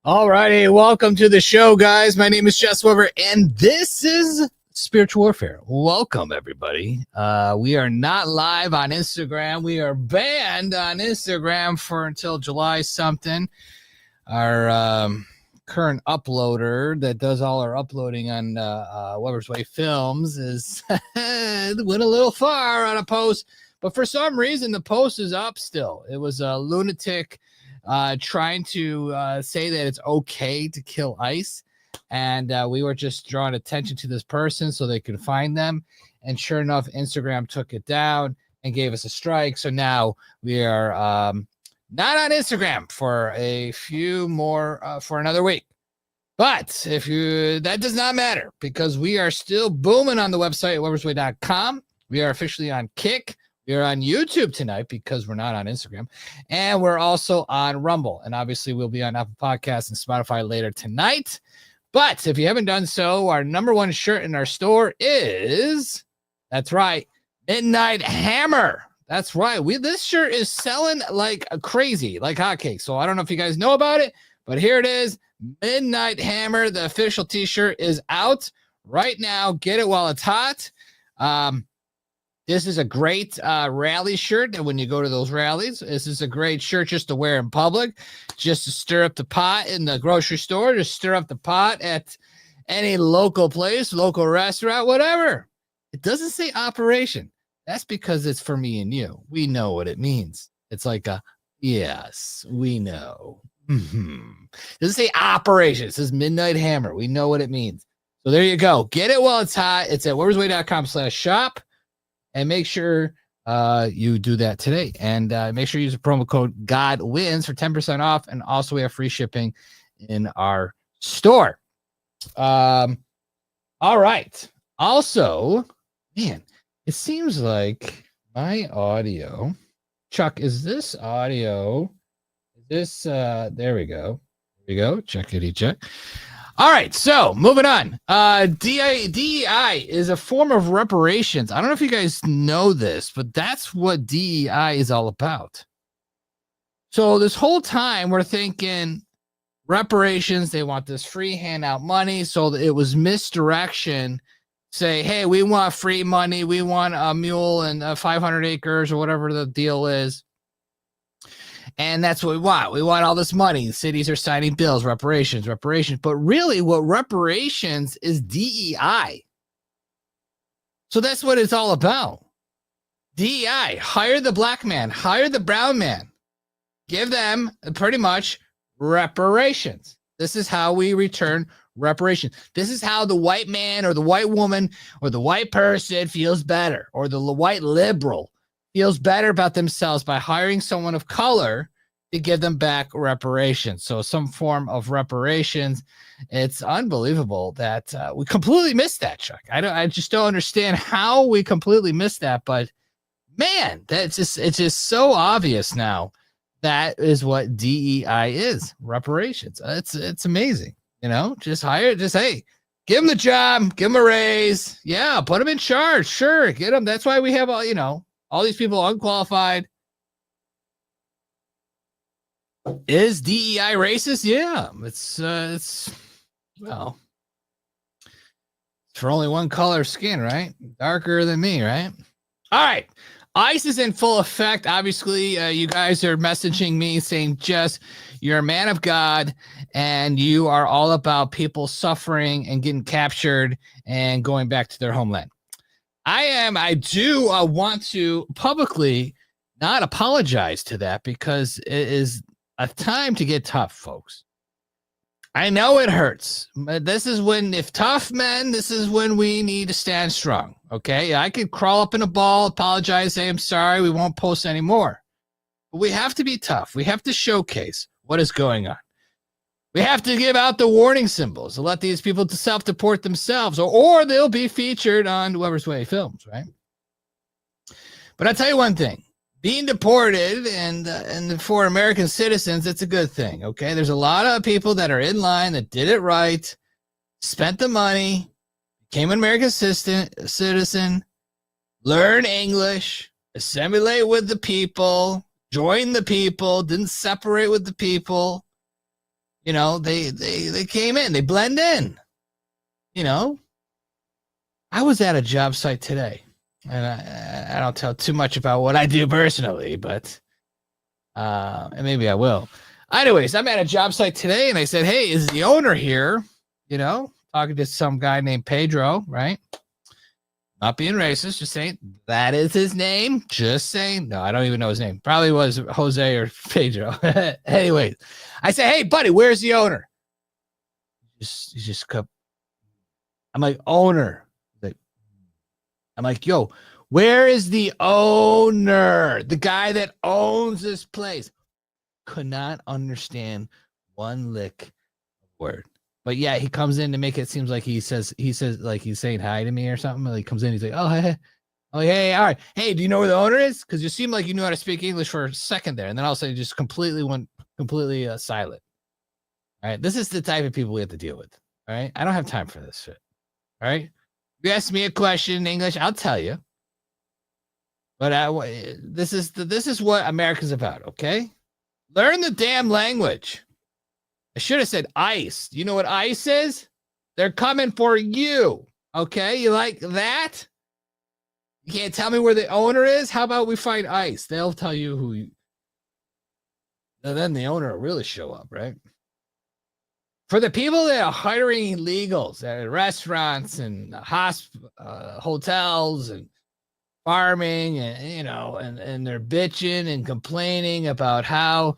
All righty, welcome to the show, guys. My name is Jess Weber, and this is Spiritual Warfare. Welcome, everybody. We are not live on Instagram. We are banned on Instagram for until July something. Our current uploader that does all our uploading on Weber's Way Films is went a little far on a post, but for some reason the post is up still. It was a lunatic trying to say that it's okay to kill ICE. And we were just drawing attention to this person so they could find them. And sure enough, Instagram took it down and gave us a strike. So now we are not on Instagram for a few more, for another week. But that does not matter because we are still booming on the website at webersway.com. We are officially on Kick. We are on YouTube tonight because we're not on Instagram. And we're also on Rumble. And obviously, we'll be on Apple Podcasts and Spotify later tonight. But if you haven't done so, our number one shirt in our store is, that's right, Midnight Hammer. That's right. This shirt is selling like crazy, like hotcakes. So I don't know if you guys know about it, but here it is. Midnight Hammer, the official t-shirt, is out right now. Get it while it's hot. This is a great rally shirt that when you go to those rallies, this is a great shirt just to wear in public, just to stir up the pot in the grocery store, just stir up the pot at any local place, local restaurant, whatever. It doesn't say operation. That's because it's for me and you. We know what it means. It's like yes, we know. It doesn't say operation. It says Midnight Hammer. We know what it means. So there you go. Get it while it's hot. It's at webersway.com/shop. And make sure you do that today. And make sure you use the promo code GODWINS for 10% off. And also we have free shipping in our store. All right. Also, man, it seems like my audio. Chuck, is this audio? There we go. There we go. Checkity check. All right, so moving on. DEI is a form of reparations. I don't know if you guys know this, but that's what DEI is all about. So this whole time we're thinking reparations, they want this free handout money. So it was misdirection. Say, hey, we want free money. We want a mule and 500 acres or whatever the deal is. And that's what we want. We want all this money. Cities are signing bills, reparations. But really what reparations is DEI. So that's what it's all about. DEI, hire the black man, hire the brown man. Give them pretty much reparations. This is how we return reparations. This is how the white man or the white woman or the white person feels better, or the white liberal feels better about themselves by hiring someone of color to give them back reparations. So some form of reparations. It's unbelievable that we completely missed that, Chuck. I just don't understand how we completely missed that. But man, it's just so obvious now. That is what DEI is, reparations. It's amazing. Just hire, hey, give them the job, give them a raise. Yeah, put them in charge. Sure, get them. That's why we have all these people unqualified. Is DEI racist? Yeah, it's for only one color of skin, right? Darker than me, right? All right. ICE is in full effect. Obviously, you guys are messaging me saying, Jess, you're a man of God, and you are all about people suffering and getting captured and going back to their homeland. I do want to publicly not apologize to that because it is a time to get tough, folks. I know it hurts. This is when, if tough men, this is when we need to stand strong. Okay. I could crawl up in a ball, apologize, say, I'm sorry, we won't post anymore. But we have to be tough. We have to showcase what is going on. We have to give out the warning symbols to let these people to self-deport themselves, or they'll be featured on Weber's Way Films, right? But I'll tell you one thing. Being deported and for American citizens, it's a good thing, okay? There's a lot of people that are in line that did it right, spent the money, became an American citizen, learn English, assimilate with the people, join the people, didn't separate with the people. You know, they came in, they blend in. You know, I was at a job site today, and I don't tell too much about what I do personally, but and maybe I will. Anyways, I'm at a job site today, and I said, "Hey, is the owner here?" You know, talking to some guy named Pedro, right? Not being racist, just saying that is his name. Just saying. No, I don't even know his name. Probably was Jose or Pedro. Anyways, I say, "Hey, buddy, where's the owner?" He just kept. I'm like, "Owner." I'm like, "Yo, where is the owner? The guy that owns this place." Could not understand one lick word. But yeah, he comes in to make it seems like he says like he's saying hi to me or something. Like he comes in, he's like, "Oh, hey, oh, hey, all right, hey, do you know where the owner is?" Because you seem like you knew how to speak English for a second there, and then all of a sudden, just completely silent. All right, this is the type of people we have to deal with. All right, I don't have time for this shit. All right, you ask me a question in English, I'll tell you. But this is what America's about. Okay, learn the damn language. I should have said ICE. Do you know what ICE is? They're coming for you. Okay, you like that? You can't tell me where the owner is? How about we find ICE? They'll tell you who you... And then the owner will really show up, right? For the people that are hiring illegals at restaurants and hotels and farming, and you know, and they're bitching and complaining about how,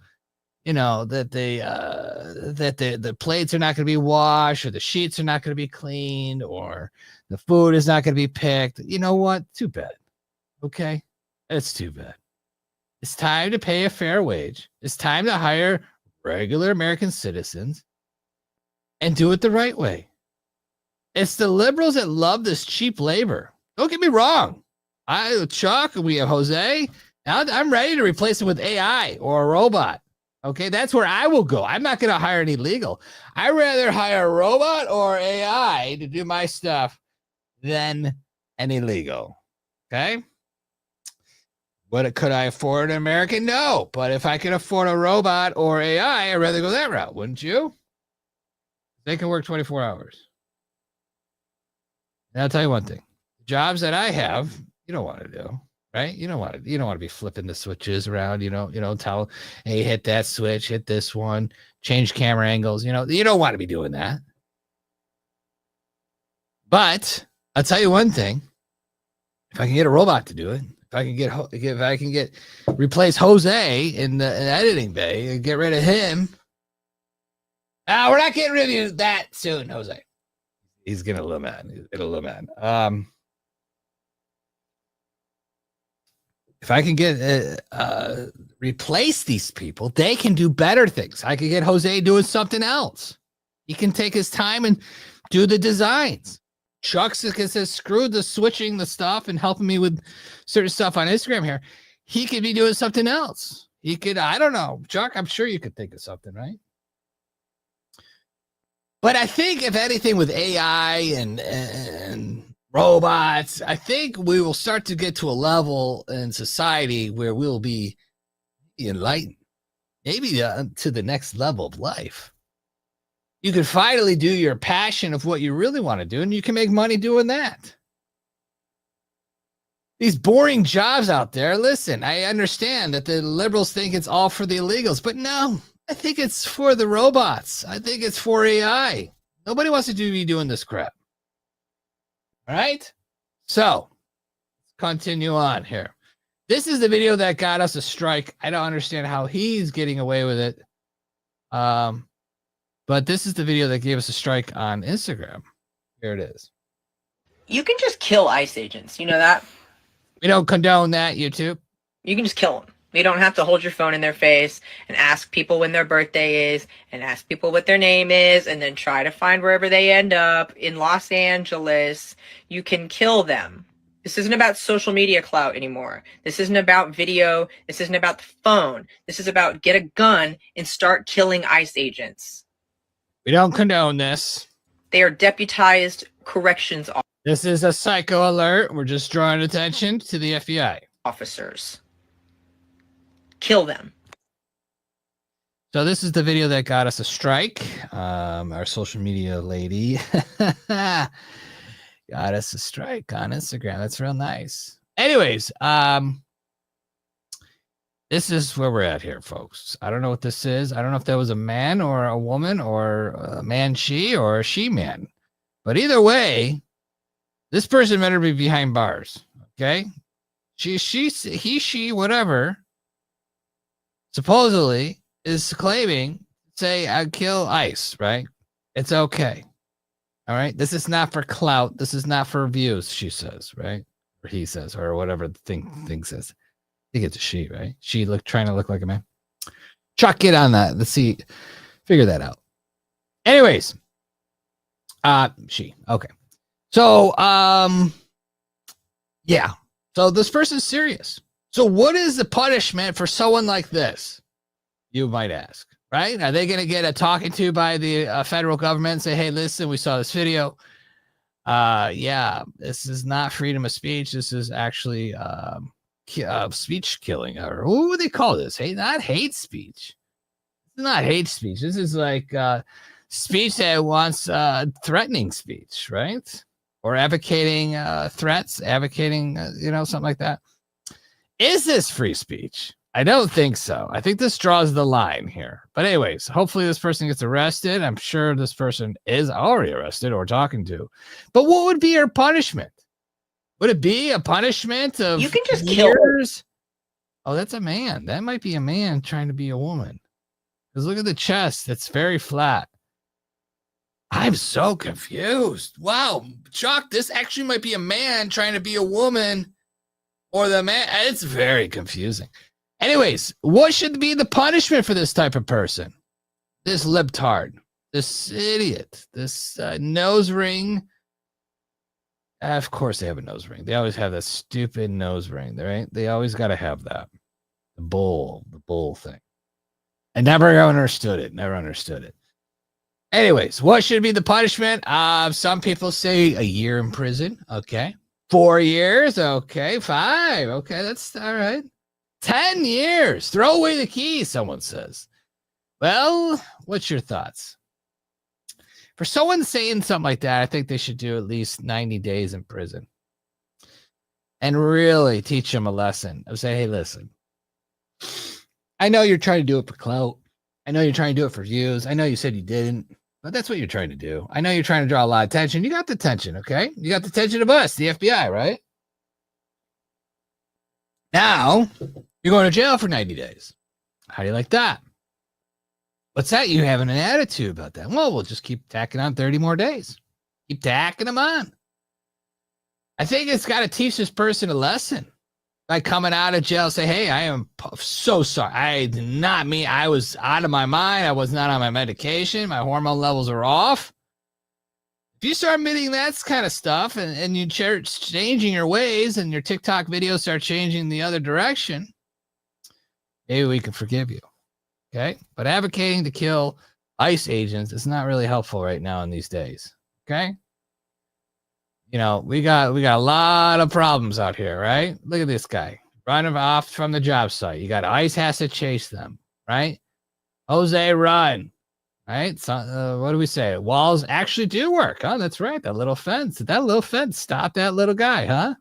you know, that the plates are not going to be washed, or the sheets are not going to be cleaned, or the food is not going to be picked. You know what? Too bad. Okay? It's too bad. It's time to pay a fair wage. It's time to hire regular American citizens and do it the right way. It's the liberals that love this cheap labor. Don't get me wrong. Chuck, we have Jose. I'm ready to replace it with AI or a robot. Okay, that's where I will go. I'm not going to hire an illegal. I'd rather hire a robot or AI to do my stuff than an illegal. Okay? Could I afford an American? No. But if I could afford a robot or AI, I'd rather go that route, wouldn't you? They can work 24 hours. And I'll tell you one thing. The jobs that I have, you don't want to do. Right? You don't want to be flipping the switches around, tell, hey, hit that switch, hit this one, change camera angles. You don't want to be doing that. But I'll tell you one thing. If I can get a robot to do it, if I can replace Jose in the editing bay and get rid of him. We're not getting rid of that soon, Jose. He's getting a little mad. If I can get replace these people, they can do better things. I could get Jose doing something else. He can take his time and do the designs. Chuck says, screw the switching the stuff and helping me with certain stuff on Instagram here. He could be doing something else. He could, I don't know. Chuck, I'm sure you could think of something, right? But I think if anything with AI and robots, I think we will start to get to a level in society where we'll be enlightened, maybe to the next level of life. You can finally do your passion of what you really want to do, and you can make money doing that. These boring jobs out there, listen, I understand that the liberals think it's all for the illegals, but no, I think it's for the robots. I think it's for AI. Nobody wants to be doing this crap. All right, so let's continue on here. This is the video that got us a strike. I don't understand how he's getting away with it. But this is the video that gave us a strike on Instagram. Here it is. You can just kill ICE agents. You know that? We don't condone that, YouTube. You can just kill them. You don't have to hold your phone in their face and ask people when their birthday is and ask people what their name is and then try to find wherever they end up in Los Angeles. You can kill them. This isn't about social media clout anymore. This isn't about video. This isn't about the phone. This is about get a gun and start killing ICE agents. We don't condone this. They are deputized corrections officers. This is a psycho alert. We're just drawing attention to the FBI. Officers. Kill them. So this is the video that got us a strike. Our social media lady got us a strike on Instagram. That's real nice. Anyways, this is where we're at here, folks. I don't know what this is. I don't know if that was a man or a woman or a man she or a she man. But either way, this person better be behind bars. Okay? He, she, whatever, supposedly is claiming, say, I'd kill ICE, right? It's okay. All right? This is not for clout. This is not for views, she says, right? Or he says, or whatever the thing says. I think it's a she, right? She trying to look like a man. Chuck it on that. Let's see. Figure that out. Anyways. She. Okay. So, yeah. So this person's serious. So what is the punishment for someone like this? You might ask, right? Are they going to get a talking to by the federal government and say, hey, listen, we saw this video. Yeah, this is not freedom of speech. This is actually speech killing, or what would they call this? Not hate speech. It's not hate speech. This is like speech that wants threatening speech, right? Or advocating threats, advocating, something like that. Is this free speech? I don't think so. I think this draws the line here. But anyways, hopefully this person gets arrested. I'm sure this person is already arrested or talking to. But what would be your punishment? Would it be a punishment of you can just years? Oh, that's a man. That might be a man trying to be a woman. Because look at the chest. It's very flat. I'm so confused. Wow, Chuck, this actually might be a man trying to be a woman, or the man. It's very confusing. Anyways, what should be the punishment for this type of person? This libtard, this idiot, this nose ring. Of course they have a nose ring. They always have that stupid nose ring, right? They always got to have that. The bull thing. I never understood it. Anyways, what should be the punishment? Some people say a year in prison. Okay. 4 years. Okay. 5. Okay. That's all right. 10 years. Throw away the keys, someone says. Well, what's your thoughts? For someone saying something like that, I think they should do at least 90 days in prison and really teach them a lesson of say, hey, listen, I know you're trying to do it for clout. I know you're trying to do it for views. I know you said you didn't, but that's what you're trying to do. I know you're trying to draw a lot of attention. You got the attention, okay? You got the attention of us, the FBI, right? Now, you're going to jail for 90 days. How do you like that? What's that? You having an attitude about that? Well, we'll just keep tacking on 30 more days. Keep tacking them on. I think it's got to teach this person a lesson. By coming out of jail, say, hey, I am so sorry. I did not mean, I was out of my mind. I was not on my medication. My hormone levels are off. If you start admitting that kind of stuff and you start changing your ways and your TikTok videos start changing the other direction, maybe we can forgive you. Okay? But advocating to kill ICE agents is not really helpful right now in these days. Okay? We got a lot of problems out here, right? Look at this guy running off from the job site. You got ICE has to chase them, right? Jose, run, right? So, what do we say? Walls actually do work. Oh, that's right. That little fence stopped that little guy, huh?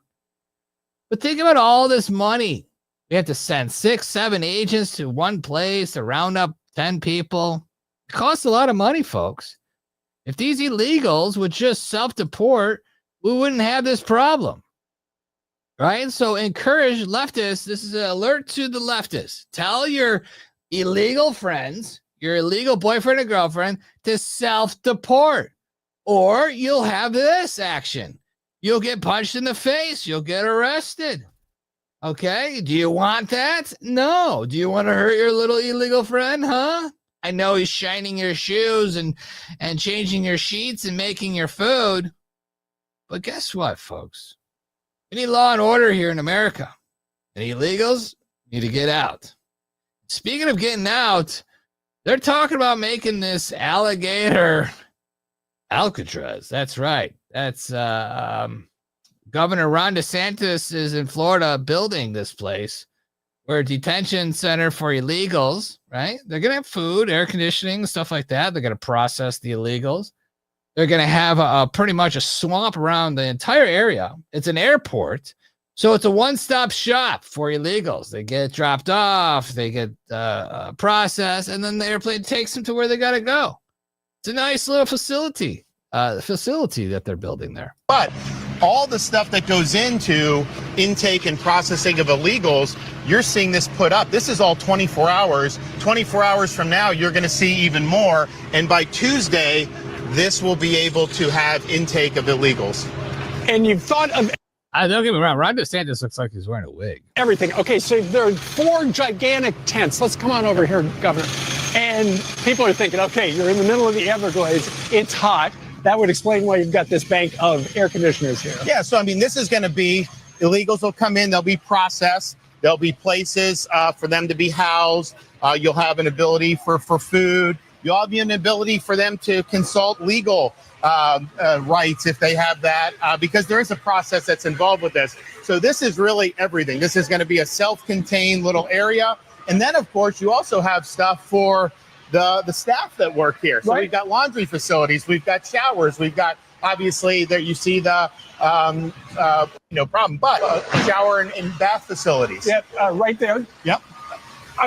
But think about all this money. We have to send 6, 7 agents to one place to round up 10 people. It costs a lot of money, folks. If these illegals would just self-deport, we wouldn't have this problem, right? So encourage leftists. This is an alert to the leftists. Tell your illegal friends, your illegal boyfriend or girlfriend to self-deport, or you'll have this action. You'll get punched in the face. You'll get arrested. Okay? Do you want that? No. Do you want to hurt your little illegal friend, huh? I know he's shining your shoes and changing your sheets and making your food. But guess what, folks? We need law and order here in America. And illegals need to get out. Speaking of getting out, they're talking about making this alligator Alcatraz. That's right. That's Governor Ron DeSantis is in Florida building this place. We're a detention center for illegals, right? They're going to have food, air conditioning, stuff like that. They're going to process the illegals. They're going to have a pretty much a swamp around the entire area. It's an airport. So it's a one-stop shop for illegals. They get dropped off, they get processed, and then the airplane takes them to where they got to go. It's a nice little facility that they're building there. But all the stuff that goes into intake and processing of illegals, you're seeing this put up. This is all 24 hours. 24 hours from now, you're going to see even more. And by Tuesday, this will be able to have intake of illegals. And you've thought of Don't get me wrong. Ron DeSantis looks like he's wearing a wig. everything. Okay, so there are 4 gigantic tents. Let's come on over here, Governor. And people are thinking, okay, you're in the middle of the Everglades. It's hot. That would explain why you've got this bank of air conditioners here. Yeah, so I mean, this is going to be, illegals will come in, they'll be processed. There'll be places for them to be housed. You'll have an ability for food. You'll have an ability for them to consult legal rights if they have that, because there is a process that's involved with this. So this is really everything. This is going to be a self-contained little area. And then, of course, you also have stuff for the staff that work here. So we've got laundry facilities. We've got showers. We've got, obviously, there you see the, problem, but shower and bath facilities. Yep, right there. Yep.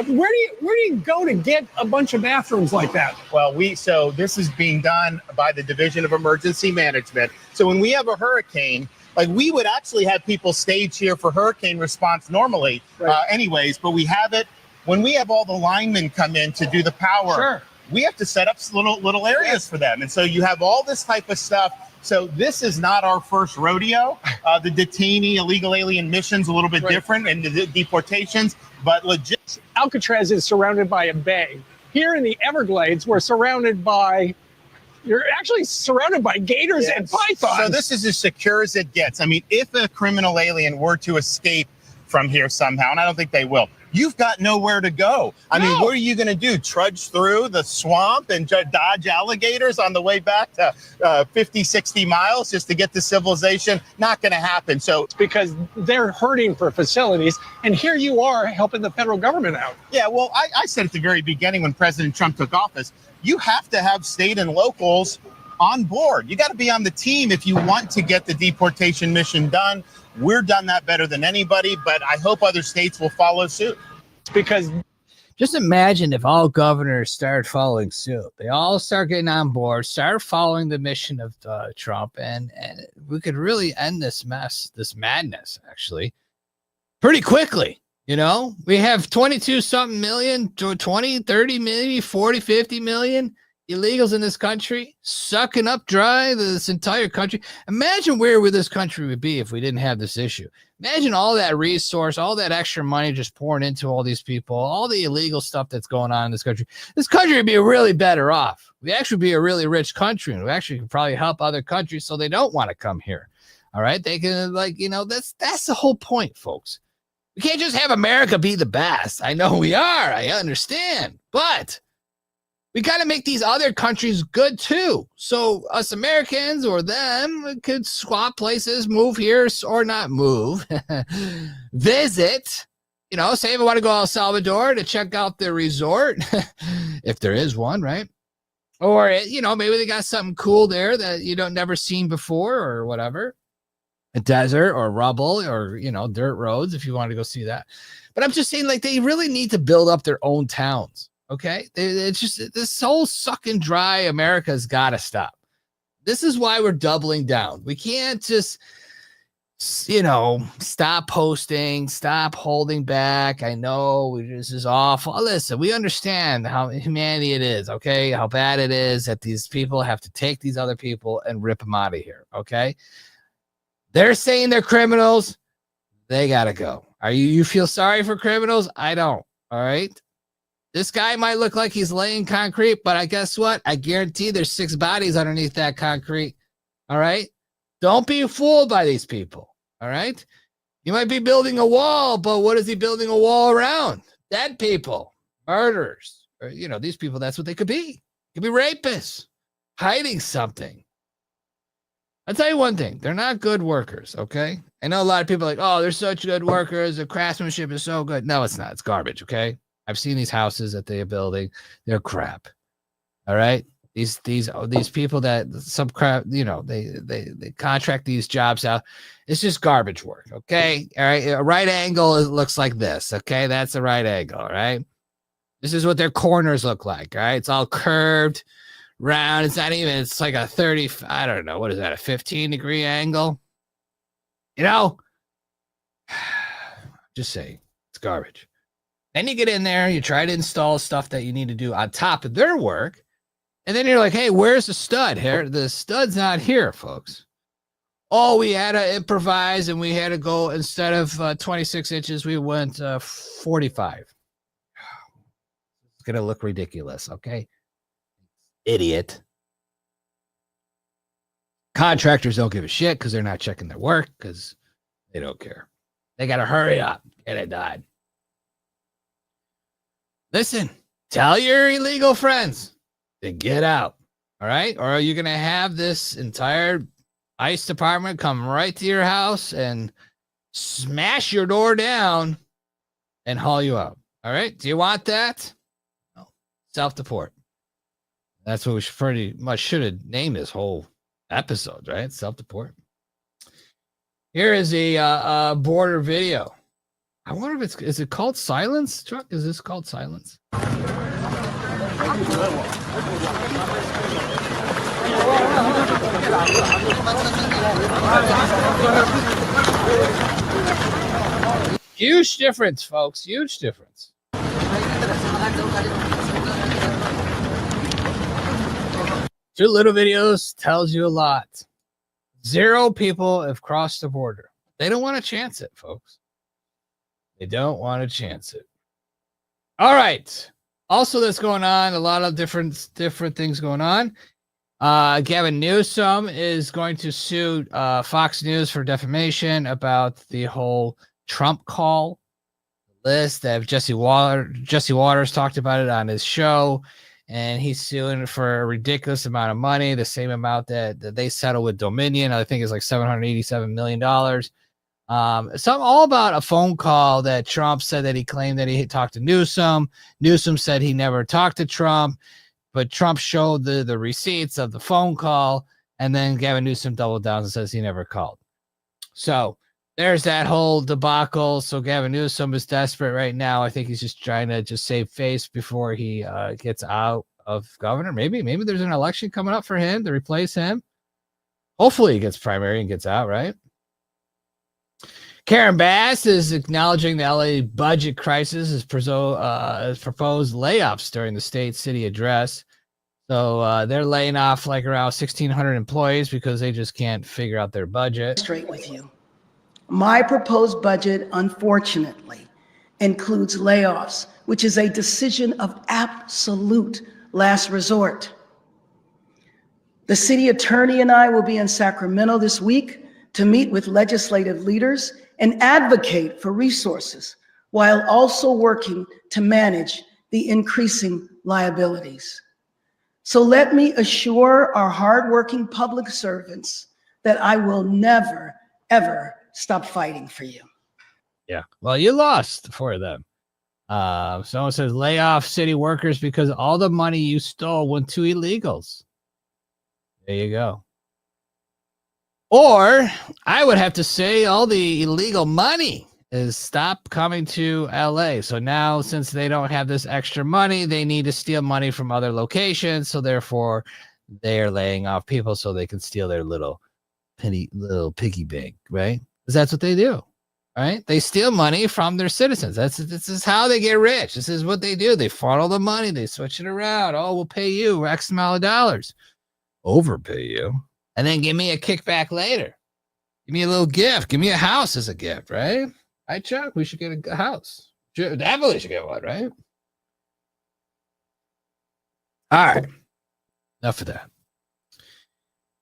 Where do you go to get a bunch of bathrooms like that? Well, so this is being done by the Division of Emergency Management. So when we have a hurricane, like we would actually have people stage here for hurricane response normally, anyways, but we have it when we have all the linemen come in to do the power. Sure. We have to set up little areas for them, and so you have all this type of stuff. So this is not our first rodeo. The detainee illegal alien mission's a little bit different, and the deportations, but legit. Alcatraz is surrounded by a bay. Here in the Everglades, you're actually surrounded by gators and pythons. So this is as secure as it gets. I mean, if a criminal alien were to escape from here somehow, and I don't think they will, you've got nowhere to go. I mean, what are you going to do? Trudge through the swamp and dodge alligators on the way back to 50, 60 miles just to get to civilization? Not going to happen. So it's because they're hurting for facilities, and here you are helping the federal government out. Yeah, well, I said at the very beginning when President Trump took office, you have to have state and locals on board. You got to be on the team if you want to get the deportation mission done. We're done that better than anybody, but I hope other states will follow suit. Because just imagine if all governors started following suit. They all start getting on board, start following the mission of Trump, and we could really end this madness, actually, pretty quickly. You know, we have 22-something million, 20, 30, maybe 40, 50 million illegals in this country, sucking up dry this entire country. Imagine where this country would be if we didn't have this issue. Imagine all that resource, all that extra money just pouring into all these people, all the illegal stuff that's going on in this country. This country would be really better off. We'd actually be a really rich country, and we actually could probably help other countries so they don't want to come here. All right? They can, that's the whole point, folks. We can't just have America be the best. I know we are. I understand. But we got to make these other countries good too. So us Americans or them could swap places, move here or not move, visit, say if I want to go to El Salvador to check out the resort, if there is one, right? Or, maybe they got something cool there that you don't never seen before or whatever. A desert or rubble or, dirt roads if you want to go see that. But I'm just saying, they really need to build up their own towns. Okay, it's just this whole sucking dry America's got to stop. This is why we're doubling down. We can't just, stop posting, stop holding back. I know this is awful. Listen, we understand how humanity it is, okay, how bad it is that these people have to take these other people and rip them out of here, okay? They're saying they're criminals. They got to go. You feel sorry for criminals? I don't, all right? This guy might look like he's laying concrete, but I guess what? I guarantee there's 6 bodies underneath that concrete. All right? Don't be fooled by these people. All right? You might be building a wall, but what is he building a wall around? Dead people, murderers. Or, these people, that's what they could be. They could be rapists, hiding something. I'll tell you one thing. They're not good workers, okay? I know a lot of people are like, oh, they're such good workers. The craftsmanship is so good. No, it's not. It's garbage, okay? I've seen these houses that they're building. They're crap. All right? These people that some crap, you know, they contract these jobs out. It's just garbage work, okay? All right? A right angle looks like this, okay? That's a right angle, all right? This is what their corners look like, all right? It's all curved, round. It's not even, it's like a 30, I don't know, what is that, a 15-degree angle? You know? Just say it's garbage. Then you get in there, you try to install stuff that you need to do on top of their work, and then you're like, hey, where's the stud here? The stud's not here, folks. Oh, we had to improvise, and we had to go, instead of 26 inches, we went 45. It's going to look ridiculous, okay? Idiot. Contractors don't give a shit because they're not checking their work because they don't care. They got to hurry up, get it done. Listen, tell your illegal friends to get out, all right? Or are you going to have this entire ICE department come right to your house and smash your door down and haul you out, all right? Do you want that? No. Self-deport. That's what we pretty much should have named this whole episode, right? Self-deport. Here is a border video. I wonder if is it called silence, Chuck? Is this called silence? Huge difference, folks. Huge difference. Two little videos tells you a lot. 0 people have crossed the border. They don't want to chance it, folks. They don't want to chance it. All right. Also, that's going on. A lot of different things going on. Gavin Newsom is going to sue Fox News for defamation about the whole Trump call list that Jesse Waters talked about it on his show, and he's suing for a ridiculous amount of money, the same amount that they settled with Dominion. I think it's like $787 million. Something all about a phone call that Trump said that he claimed that he had talked to Newsom. Newsom said he never talked to Trump, but Trump showed the receipts of the phone call, and then Gavin Newsom doubled down and says he never called. So there's that whole debacle. So Gavin Newsom is desperate right now. I think he's just trying to just save face before he gets out of governor. Maybe there's an election coming up for him to replace him. Hopefully he gets primary and gets out, right? Karen Bass is acknowledging the LA budget crisis as proposed layoffs during the state city address. So they're laying off like around 1,600 employees because they just can't figure out their budget. Straight with you. My proposed budget, unfortunately, includes layoffs, which is a decision of absolute last resort. The city attorney and I will be in Sacramento this week to meet with legislative leaders and advocate for resources while also working to manage the increasing liabilities. So let me assure our hardworking public servants that I will never, ever stop fighting for you. Yeah. Well, you lost for them. Someone says lay off city workers because all the money you stole went to illegals. There you go. Or I would have to say all the illegal money is stop coming to LA. So now, since they don't have this extra money, they need to steal money from other locations. So therefore, they are laying off people so they can steal their little piggy bank, right? Because that's what they do, right? They steal money from their citizens. This is how they get rich. This is what they do. They funnel the money. They switch it around. Oh, we'll pay you X amount of dollars. Overpay you. And then give me a kickback later. Give me a little gift. Give me a house as a gift, right? Right, Chuck? We should get a house. Definitely should get one, right? All right. Enough of that.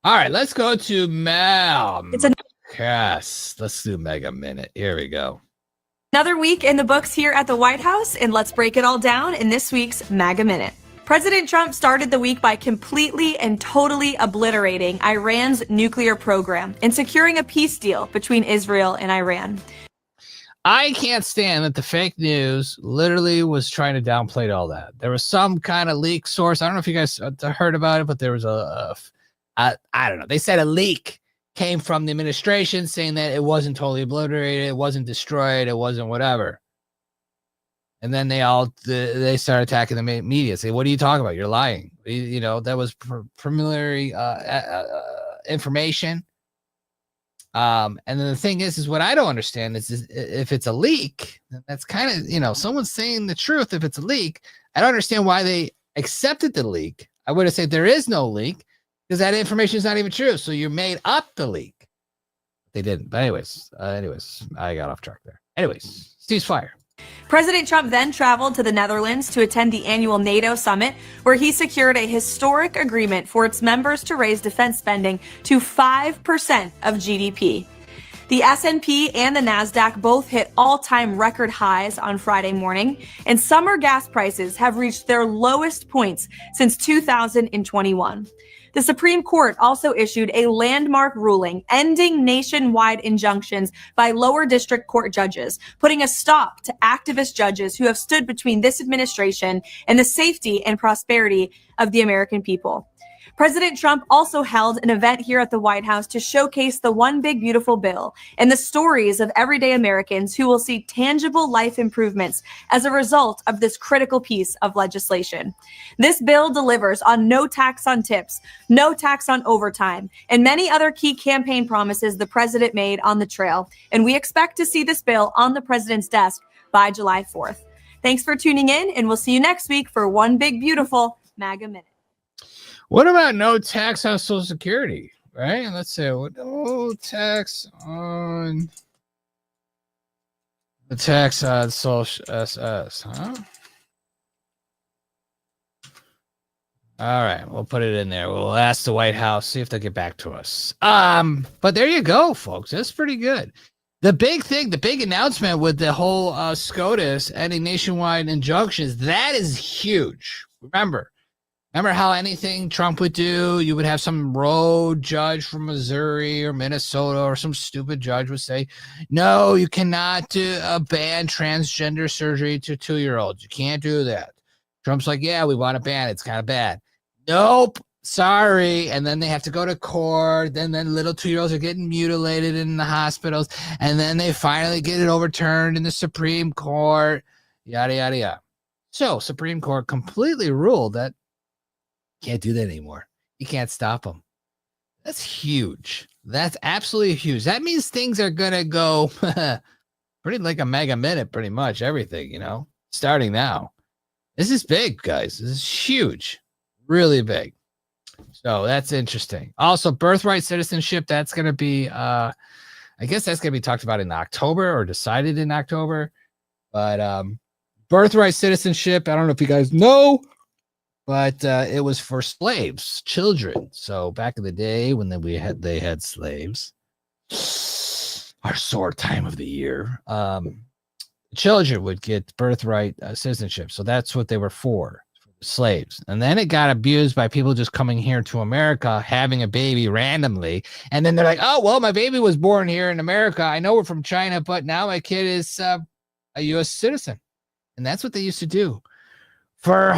All right, let's go to Mel. Yes, let's do Mega Minute. Here we go. Another week in the books here at the White House, and let's break it all down in this week's MAGA Minute. President Trump started the week by completely and totally obliterating Iran's nuclear program and securing a peace deal between Israel and Iran. I can't stand that the fake news literally was trying to downplay all that. There was some kind of leak source. I don't know if you guys heard about it, but there was I don't know. They said a leak came from the administration saying that it wasn't totally obliterated, it wasn't destroyed, it wasn't whatever. And then they started attacking the media. Say, what are you talking about? You're lying. You know, that was preliminary information. And then the thing is what I don't understand is if it's a leak, that's kind of, you know, someone's saying the truth. If it's a leak, I don't understand why they accepted the leak. I would have said there is no leak because that information is not even true. So you made up the leak. They didn't. But anyways, I got off track there. Anyways, ceasefire. President Trump then traveled to the Netherlands to attend the annual NATO summit, where he secured a historic agreement for its members to raise defense spending to 5% of GDP. The S&P and the Nasdaq both hit all-time record highs on Friday morning, and summer gas prices have reached their lowest points since 2021. The Supreme Court also issued a landmark ruling ending nationwide injunctions by lower district court judges, putting a stop to activist judges who have stood between this administration and the safety and prosperity of the American people. President Trump also held an event here at the White House to showcase the One Big Beautiful Bill and the stories of everyday Americans who will see tangible life improvements as a result of this critical piece of legislation. This bill delivers on no tax on tips, no tax on overtime, and many other key campaign promises the president made on the trail. And we expect to see this bill on the president's desk by July 4th. Thanks for tuning in, and we'll see you next week for One Big Beautiful MAGA Minute. What about no tax on Social Security, right? And let's say no tax on the tax on Social SS, huh? All right, we'll put it in there. We'll ask the White House, see if they'll get back to us. But there you go, folks. That's pretty good. The big thing, the big announcement with the whole SCOTUS ending nationwide injunctions, that is huge. Remember how anything Trump would do, you would have some road judge from Missouri or Minnesota or some stupid judge would say, no, you cannot ban transgender surgery to 2-year-olds. You can't do that. Trump's like, yeah, we want to ban it. It's kind of bad. Nope. Sorry. And then they have to go to court. Then little 2-year-olds are getting mutilated in the hospitals. And then they finally get it overturned in the Supreme Court. Yada, yada, yada. So Supreme Court completely ruled that can't do that anymore. You can't stop them. That's huge. That's absolutely huge. That means things are going to go pretty like a mega minute, pretty much everything, you know, starting now. This is big, guys. This is huge. Really big. So that's interesting. Also, birthright citizenship, that's going to be, I guess that's going to be talked about in October or decided in October. But birthright citizenship, I don't know if you guys know, but it was for slaves, children. So back in the day when they had slaves, our sore time of the year, children would get birthright citizenship. So that's what they were for slaves. And then it got abused by people just coming here to America, having a baby randomly. And then they're like, oh, well, my baby was born here in America. I know we're from China, but now my kid is a U.S. citizen. And that's what they used to do. For a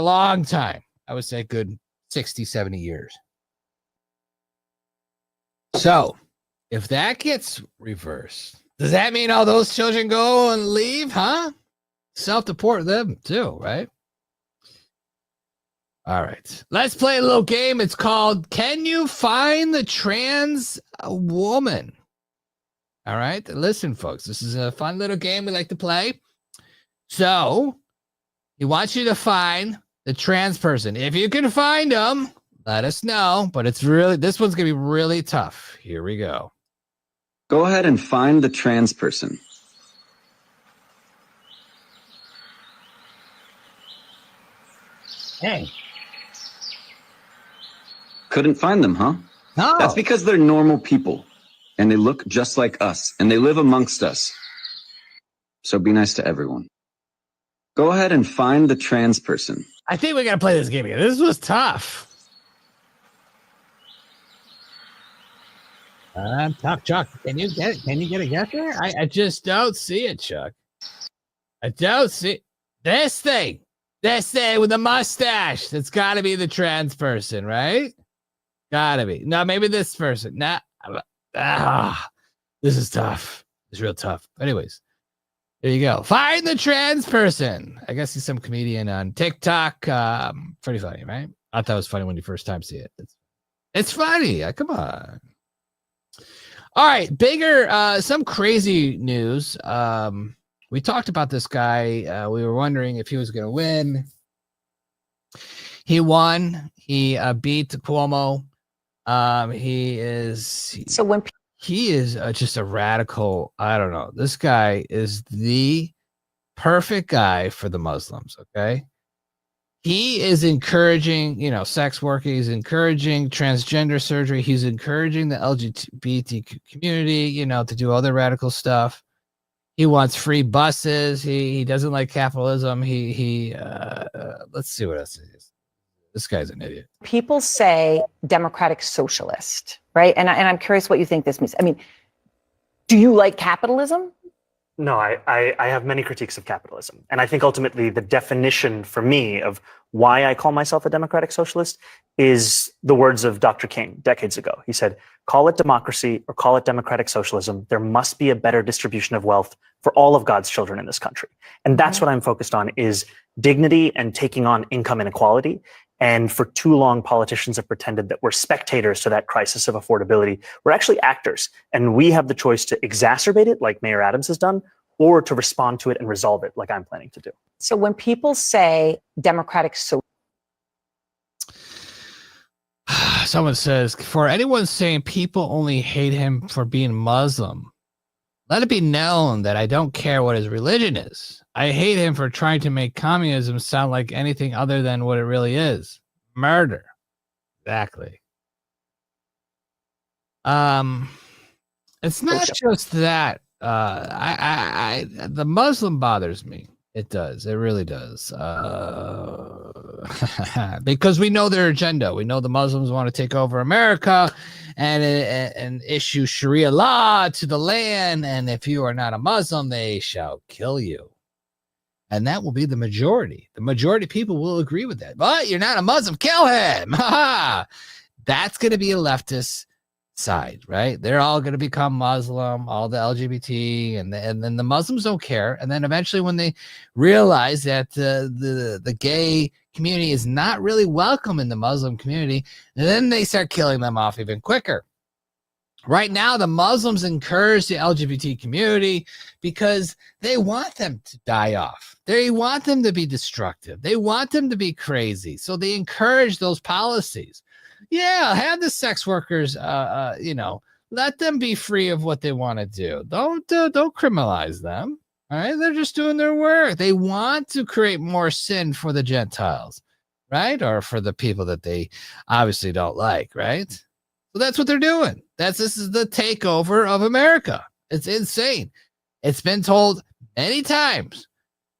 long time. I would say a good 60, 70 years. So if that gets reversed, does that mean all those children go and leave, huh? Self-deport them too, right? All right. Let's play a little game. It's called Can You Find the Trans Woman? All right. Listen, folks, this is a fun little game we like to play. So he wants you to find the trans person. If you can find them, let us know. But this one's going to be really tough. Here we go. Go ahead and find the trans person. Hey. Couldn't find them, huh? No. That's because they're normal people. And they look just like us. And they live amongst us. So be nice to everyone. Go ahead and find the trans person. I think we got to play this game again. This was tough. Tough, Chuck. Can you get it? Can you get a guess there? I just don't see it, Chuck. I don't see this thing. This thing with the mustache. That's got to be the trans person, right? Gotta be. No, maybe this person. Nah. This is tough. It's real tough. Anyways, there you go. Find the trans person. I guess he's some comedian on TikTok. Pretty funny, right? I thought it was funny when you first time see it. It's funny. Come on. All right, bigger, some crazy news. We talked about this guy. We were wondering if he was going to win. He won. He beat Cuomo. He is just a radical. I don't know. This guy is the perfect guy for the Muslims. Okay. He is encouraging, sex work. He's encouraging transgender surgery. He's encouraging the LGBT community, to do other radical stuff. He wants free buses. He doesn't like capitalism. Let's see what else it is. This guy's an idiot. People say democratic socialist, right? And I'm curious what you think this means. I mean, do you like capitalism? No, I have many critiques of capitalism. And I think ultimately the definition for me of why I call myself a democratic socialist is the words of Dr. King decades ago. He said, call it democracy or call it democratic socialism. There must be a better distribution of wealth for all of God's children in this country. And that's what I'm focused on is dignity and taking on income inequality. And for too long, politicians have pretended that we're spectators to that crisis of affordability. We're actually actors, and we have the choice to exacerbate it, like Mayor Adams has done, or to respond to it and resolve it, like I'm planning to do. So when people say democratic socialist, Someone says, for anyone saying people only hate him for being Muslim, let it be known that I don't care what his religion is. I hate him for trying to make communism sound like anything other than what it really is. Murder. Exactly. It's not just that. The Muslim bothers me. It does. It really does. Because we know their agenda. We know the Muslims want to take over America and issue Sharia law to the land. And if you are not a Muslim, they shall kill you. And that will be the majority. The majority of people will agree with that. But you're not a Muslim, kill him. That's going to be a leftist side, right? They're all going to become Muslim, all the LGBT, and then the Muslims don't care. And then eventually when they realize that the gay community is not really welcome in the Muslim community, then they start killing them off even quicker. Right now, the Muslims encourage the LGBT community because they want them to die off. They want them to be destructive. They want them to be crazy. So they encourage those policies. Yeah, have the sex workers, let them be free of what they want to do. Don't criminalize them. All right, they're just doing their work. They want to create more sin for the Gentiles, right? Or for the people that they obviously don't like, right? So that's what they're doing. This is the takeover of America. It's insane. It's been told many times.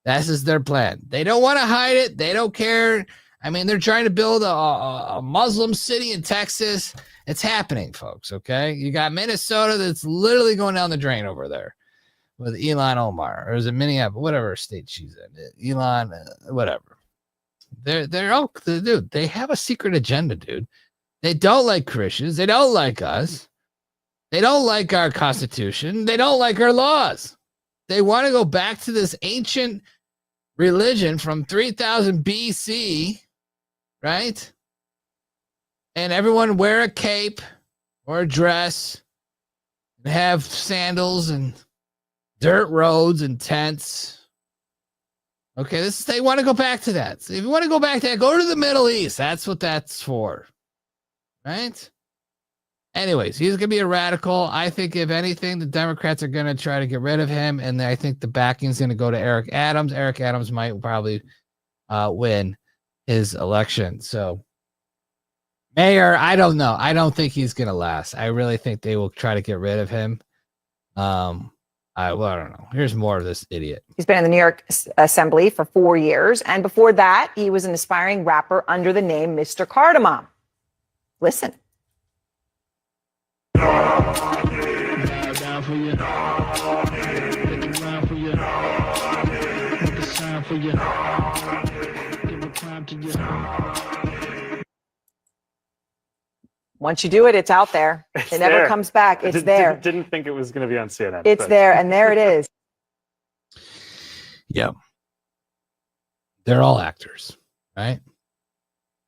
This is their plan. They don't want to hide it. They don't care. I mean, they're trying to build a Muslim city in Texas. It's happening, folks, okay? You got Minnesota that's literally going down the drain over there with Elon Omar. Or is it Minneapolis? Whatever state she's in. Elon, whatever. They're all, dude, they have a secret agenda, dude. They don't like Christians. They don't like us. They don't like our Constitution. They don't like our laws. They want to go back to this ancient religion from 3000 BC, right? And everyone wear a cape or a dress and have sandals and dirt roads and tents. Okay, they want to go back to that. So if you want to go back to that, go to the Middle East. That's what that's for. Right? Anyways, he's going to be a radical. I think, if anything, the Democrats are going to try to get rid of him, and I think the backing is going to go to Eric Adams. Eric Adams might probably win his election. So, mayor, I don't know. I don't think he's going to last. I really think they will try to get rid of him. Well, I don't know. Here's more of this idiot. He's been in the New York Assembly for 4 years. And before that, he was an aspiring rapper under the name Mr. Cardamom. Listen. Once you do it, it's out there. It never comes back. It's there. Didn't think it was going to be on CNN. It's there, and there it is. Yeah. They're all actors, right?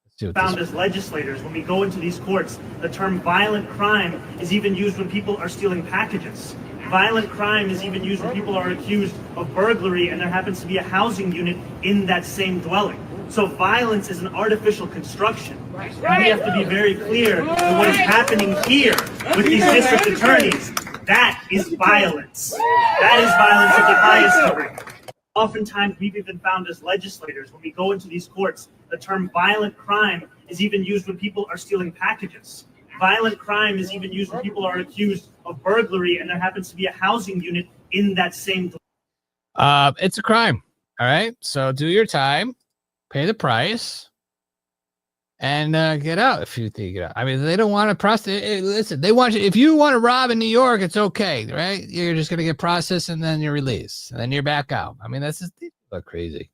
Let's see what Found as legislators, when we go into these courts, the term violent crime is even used when people are stealing packages. Violent crime is even used when people are accused of burglary and there happens to be a housing unit in that same dwelling. So violence is an artificial construction. And we have to be very clear that what is happening here with these district attorneys, that is violence. That is violence of the highest degree. Oftentimes, we've even found as legislators, when we go into these courts, the term violent crime is even used when people are stealing packages. Violent crime is even used when people are accused of burglary and there happens to be a housing unit in that same. It's a crime. All right. So do your time, pay the price, and get out if you think you get out. I mean, they don't want to process. Listen, they want you. If you want to rob in New York, it's okay, right? You're just gonna get processed and then you're released, and then you're back out. I mean, that's just crazy,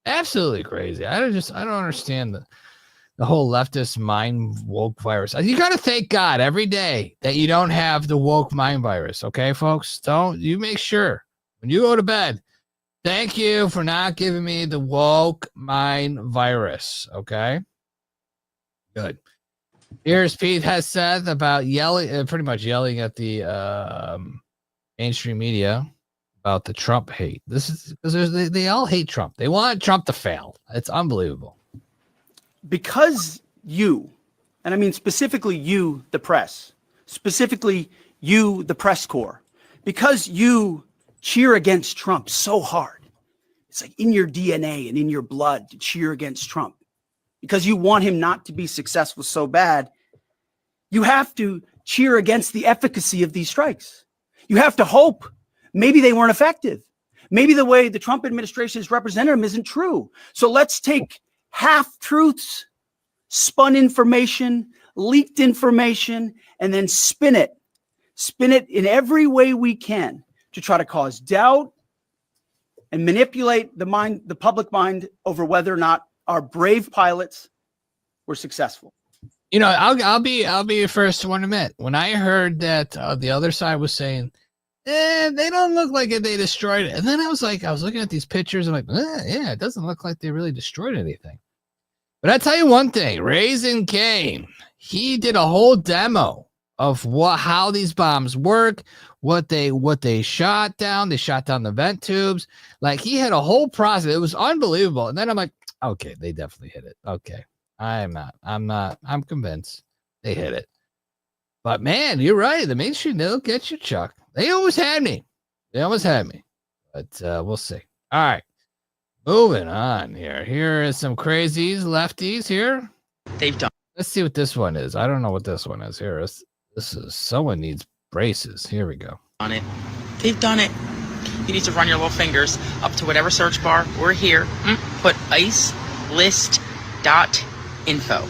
absolutely crazy. I don't understand the whole leftist mind woke virus. You got to thank God every day that you don't have the woke mind virus. Okay, folks, you make sure when you go to bed. Thank you for not giving me the woke mind virus. Okay. Good. Here's Pete Hegseth about pretty much yelling at the mainstream media about the Trump hate. This is because they all hate Trump. They want Trump to fail. It's unbelievable. Because you, and I mean specifically you, the press, specifically you, the press corps, because you cheer against Trump so hard. It's like in your DNA and in your blood to cheer against Trump. Because you want him not to be successful so bad, you have to cheer against the efficacy of these strikes. You have to hope maybe they weren't effective. Maybe the way the Trump administration has represented them isn't true. So let's take half-truths, spun information, leaked information, and then spin it in every way we can to try to cause doubt and manipulate the public mind over whether or not our brave pilots were successful. You know, I'll be the first one to admit, when I heard that the other side was saying, they don't look like they destroyed it. And then I was looking at these pictures. I'm like, yeah, it doesn't look like they really destroyed anything. But I tell you one thing, Raising Cane, he did a whole demo of how these bombs work, what they shot down. They shot down the vent tubes. Like, he had a whole process. It was unbelievable. And then I'm like, okay, they definitely hit it. Okay. I'm convinced they hit it. But man, you're right. The mainstream, they'll get you, Chuck. They always had me. But we'll see. All right. Moving on here. Here is some crazies, lefties here. They've done. Let's see what this one is. I don't know what this one is here. This is someone needs braces. Here we go. On it. They've done it. You need to run your little fingers up to whatever search bar. We're here. Put icelist.info.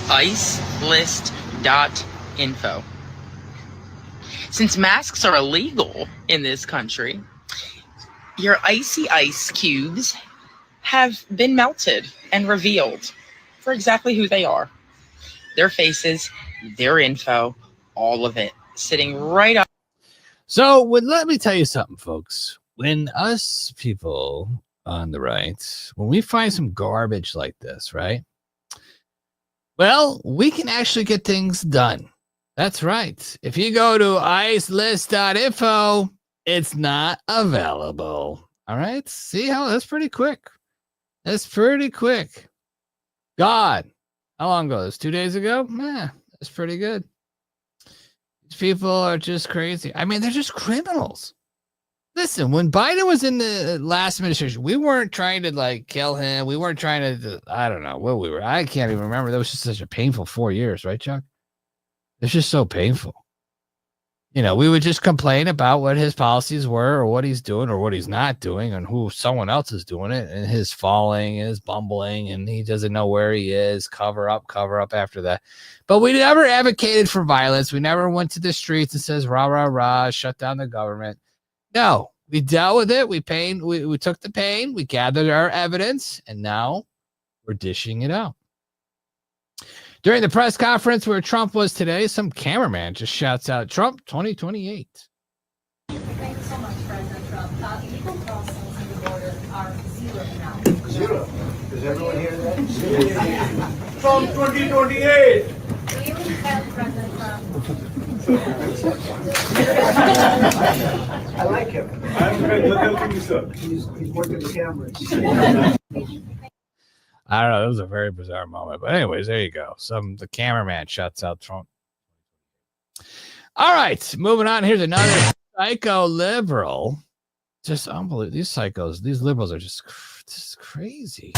Icelist.info. Since masks are illegal in this country, your icy ice cubes have been melted and revealed for exactly who they are. Their faces, their info, all of it sitting right up. So let me tell you something, folks. When us people on the right, when we find some garbage like this, right? Well, we can actually get things done. That's right. If you go to icelist.info, it's not available. All right. See how that's pretty quick. That's pretty quick. God, how long ago? This 2 days ago? That's pretty good. These people are just crazy. I mean, they're just criminals. Listen, when Biden was in the last administration, we weren't trying to kill him. We weren't trying to, I don't know what we were. I can't even remember. That was just such a painful 4 years, right, Chuck? It's just so painful. we would just complain about what his policies were or what he's doing or what he's not doing and who someone else is doing it and his falling and his bumbling and he doesn't know where he is, cover up after that. But we never advocated for violence. We never went to the streets and says, rah, rah, rah, shut down the government. No, we dealt with it. We took the pain. We gathered our evidence and now we're dishing it out. During the press conference where Trump was today, some cameraman just shouts out, Trump 2028. Thanks so much, President Trump. Illegal crossings at the border are zero now. Zero. Does everyone hear that? Trump 2028. Really tell President Trump. I like him. I'm good. Look at you, sir. He's working the cameras. I don't know. It was a very bizarre moment. But anyways, there you go. The cameraman shuts out Trump. All right. Moving on. Here's another psycho liberal. Just unbelievable. These psychos, these liberals are just crazy.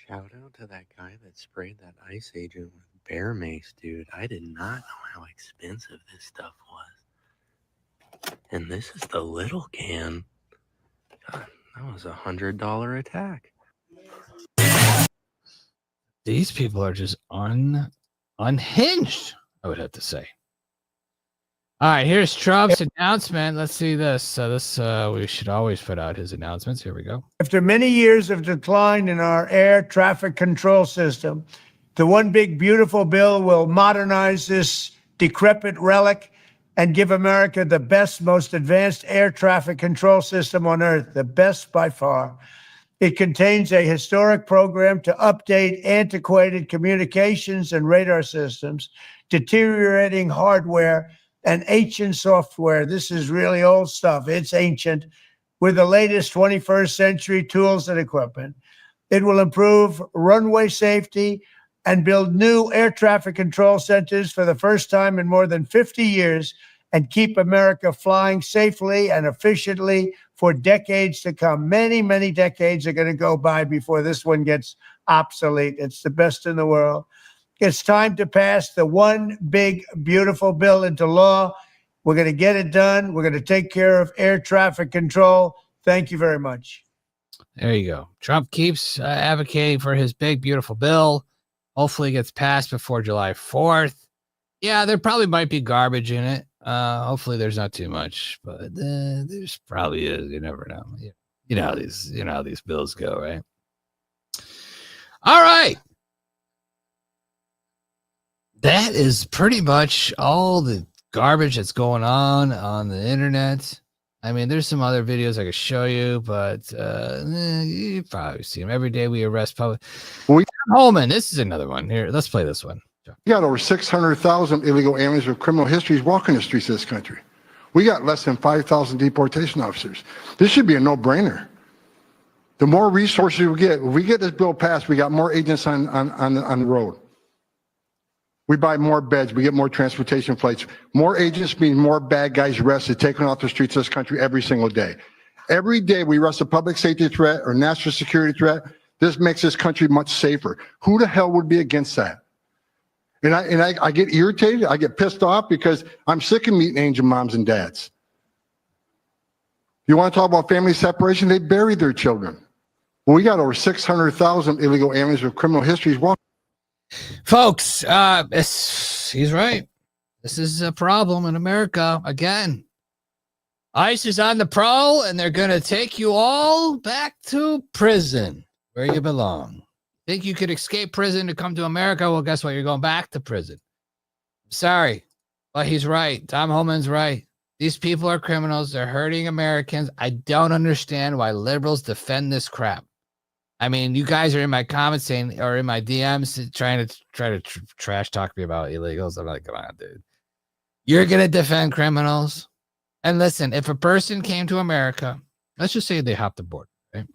Shout out to that guy that sprayed that ice agent with bear mace, dude. I did not know how expensive this stuff was. And this is the little can. God, that was $100 attack. These people are just unhinged, I would have to say. All right, here's Trump's announcement. Let's see this. We should always put out his announcements. Here we go. After many years of decline in our air traffic control system, the one big beautiful bill will modernize this decrepit relic and give America the best, most advanced air traffic control system on earth, the best by far. It contains a historic program to update antiquated communications and radar systems, deteriorating hardware, and ancient software. This is really old stuff. It's ancient, with the latest 21st century tools and equipment. It will improve runway safety and build new air traffic control centers for the first time in more than 50 years and keep America flying safely and efficiently for decades to come. Many, many decades are going to go by before this one gets obsolete. It's the best in the world. It's time to pass the one big, beautiful bill into law. We're going to get it done. We're going to take care of air traffic control. Thank you very much. There you go. Trump keeps advocating for his big, beautiful bill. Hopefully it gets passed before July 4th. Yeah, there probably might be garbage in it. Hopefully there's not too much, but there's probably is. You never know. You know how these bills go, right? All right. That is pretty much all the garbage that's going on the internet. I mean, there's some other videos I could show you, but you probably see them. Every day we arrest public. Holman, this is another one. Here, let's play this one. We got over 600,000 illegal aliens with criminal histories walking the streets of this country. We got less than 5,000 deportation officers. This should be a no-brainer. The more resources we get, if we get this bill passed, we got more agents on the road. We buy more beds, we get more transportation flights. More agents mean more bad guys arrested, taken off the streets of this country every single day. Every day we arrest a public safety threat or national security threat. This makes this country much safer. Who the hell would be against that? And I get irritated, I get pissed off because I'm sick of meeting angel moms and dads. You want to talk about family separation? They buried their children. Well, we got over 600,000 illegal aliens with criminal histories walking. Folks, he's right. This is a problem in America again. ICE is on the prowl, and they're going to take you all back to prison where you belong. Think you could escape prison to come to America? Well, guess what? You're going back to prison. Sorry, but he's right. Tom Holman's right. These people are criminals. They're hurting Americans. I don't understand why liberals defend this crap. I mean, you guys are in my comments saying, or in my DMs trying to trash talk me about illegals. I'm like, come on, dude. You're going to defend criminals? And listen, if a person came to America, let's just say they hopped the border, right?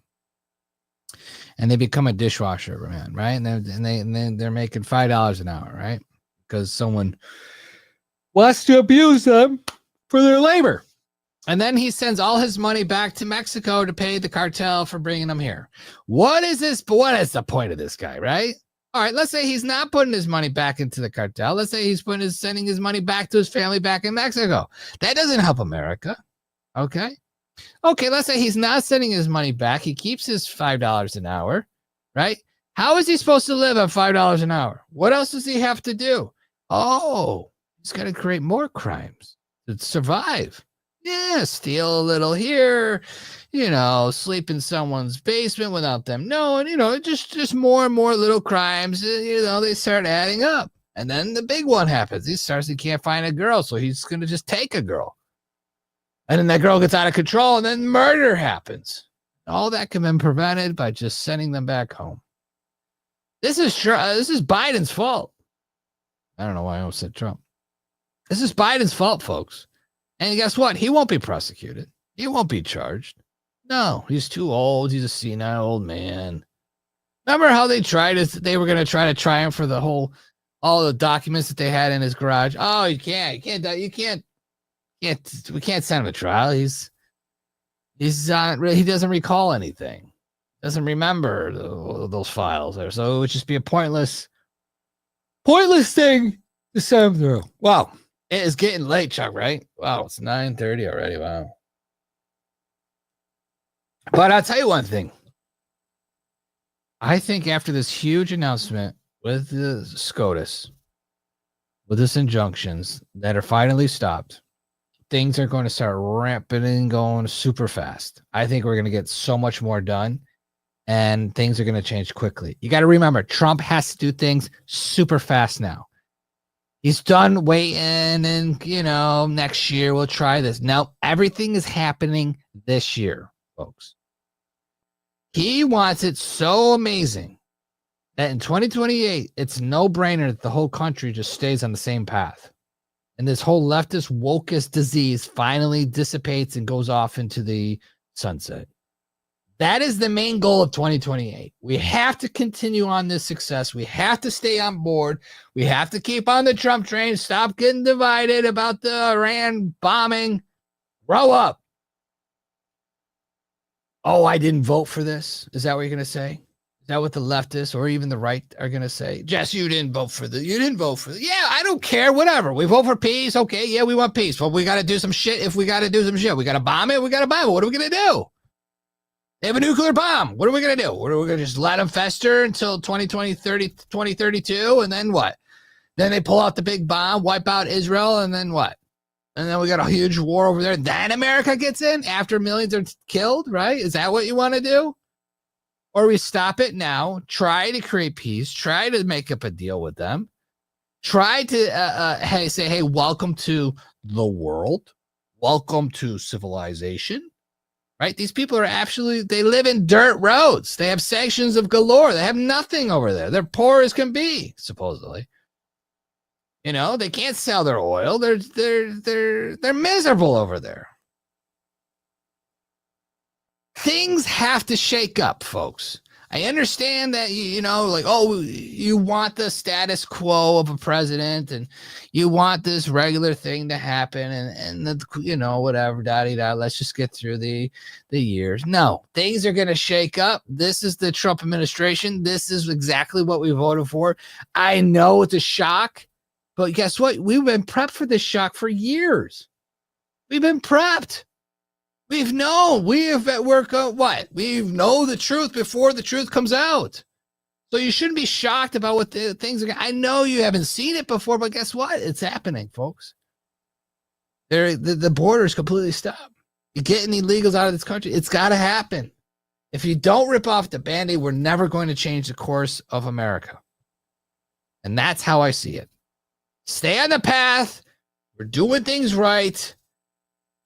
and they become a dishwasher man, right? And they're making $5 an hour, right? Because someone wants to abuse them for their labor. And then he sends all his money back to Mexico to pay the cartel for bringing them here. What is this? What is the point of this guy, right? All right, let's say he's not putting his money back into the cartel. Let's say he's sending his money back to his family back in Mexico. That doesn't help America. Okay. Okay, let's say he's not sending his money back. He keeps his $5 an hour, right? How is he supposed to live on $5 an hour? What else does he have to do? Oh, he's got to create more crimes to survive. Yeah, steal a little here, sleep in someone's basement without them knowing, just more and more little crimes, they start adding up. And then the big one happens. He can't find a girl, so he's going to just take a girl. And then that girl gets out of control, and then murder happens. All that can be prevented by just sending them back home. This is Biden's fault. I don't know why I almost said Trump. This is Biden's fault, folks. And guess what? He won't be prosecuted. He won't be charged. No, he's too old. He's a senile old man. Remember how they were going to try to triumph for all the documents that they had in his garage? Oh, we can't send him to trial. He doesn't recall anything. Doesn't remember those files there. So it would just be a pointless thing to send him through. Wow. It is getting late, Chuck, right? Wow, it's 9:30 already. Wow. But I'll tell you one thing. I think after this huge announcement with the SCOTUS, with this injunctions that are finally stopped, things are going to start ramping and going super fast. I think we're going to get so much more done, and things are going to change quickly. You got to remember, Trump has to do things super fast now. He's done waiting and, next year we'll try this. No, everything is happening this year, folks. He wants it so amazing that in 2028, it's no brainer that the whole country just stays on the same path. And this whole leftist wokeist disease finally dissipates and goes off into the sunset. That is the main goal of 2028. We have to continue on this success. We have to stay on board. We have to keep on the Trump train. Stop getting divided about the Iran bombing. Grow up. Oh, I didn't vote for this. Is that what you're going to say? Is that what the leftists or even the right are going to say? Jess, you didn't vote for this. You didn't vote for this. Yeah, I don't care. Whatever. We vote for peace. Okay, yeah, we want peace. Well, we got to do some shit if we got to do some shit. We got to bomb it. We got to bomb it. What are we going to do? They have a nuclear bomb. What are we going to do? What are we going to just let them fester until 2032? And then what? Then they pull out the big bomb, wipe out Israel, and then what? And then we got a huge war over there. Then America gets in after millions are killed, right? Is that what you want to do? Or we stop it now, try to create peace, try to make up a deal with them, try to say, hey, welcome to the world. Welcome to civilization. Right? These people are they live in dirt roads. They have sanctions of galore. They have nothing over there. They're poor as can be, supposedly. They can't sell their oil. They're miserable over there. Things have to shake up, folks. I understand that, you want the status quo of a president and you want this regular thing to happen and whatever, da-da-da, let's just get through the years. No, things are going to shake up. This is the Trump administration. This is exactly what we voted for. I know it's a shock, but guess what? We've been prepped for this shock for years. We've been prepped. We've known. We have at work what? We know the truth before the truth comes out. So you shouldn't be shocked about what the things are. I know you haven't seen it before, but guess what? It's happening, folks. The border is completely stopped. You're getting illegals out of this country. It's got to happen. If you don't rip off the Band-Aid, we're never going to change the course of America. And that's how I see it. Stay on the path. We're doing things right.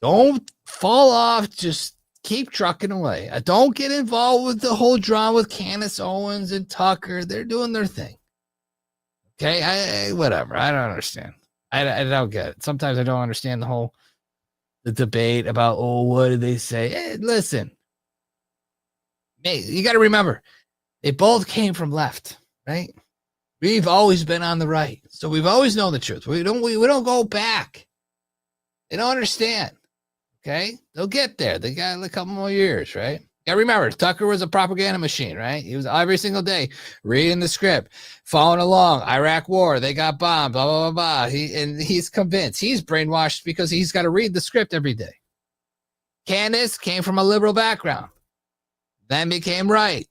Don't fall off. Just keep trucking away. Don't get involved with the whole drama with Candace Owens and Tucker. They're doing their thing. Okay? Whatever. I don't understand. I don't get it. Sometimes I don't understand the debate about, what did they say? Hey, listen. You got to remember, They both came from left, right? We've always been on the right. So we've always known the truth. We don't go back. They don't understand. Okay? They'll get there. They got a couple more years, right? Yeah, remember, Tucker was a propaganda machine, right? He was every single day reading the script, following along. Iraq war, they got bombed, blah, blah, blah, blah. He's convinced. He's brainwashed because he's got to read the script every day. Candace came from a liberal background, then became right.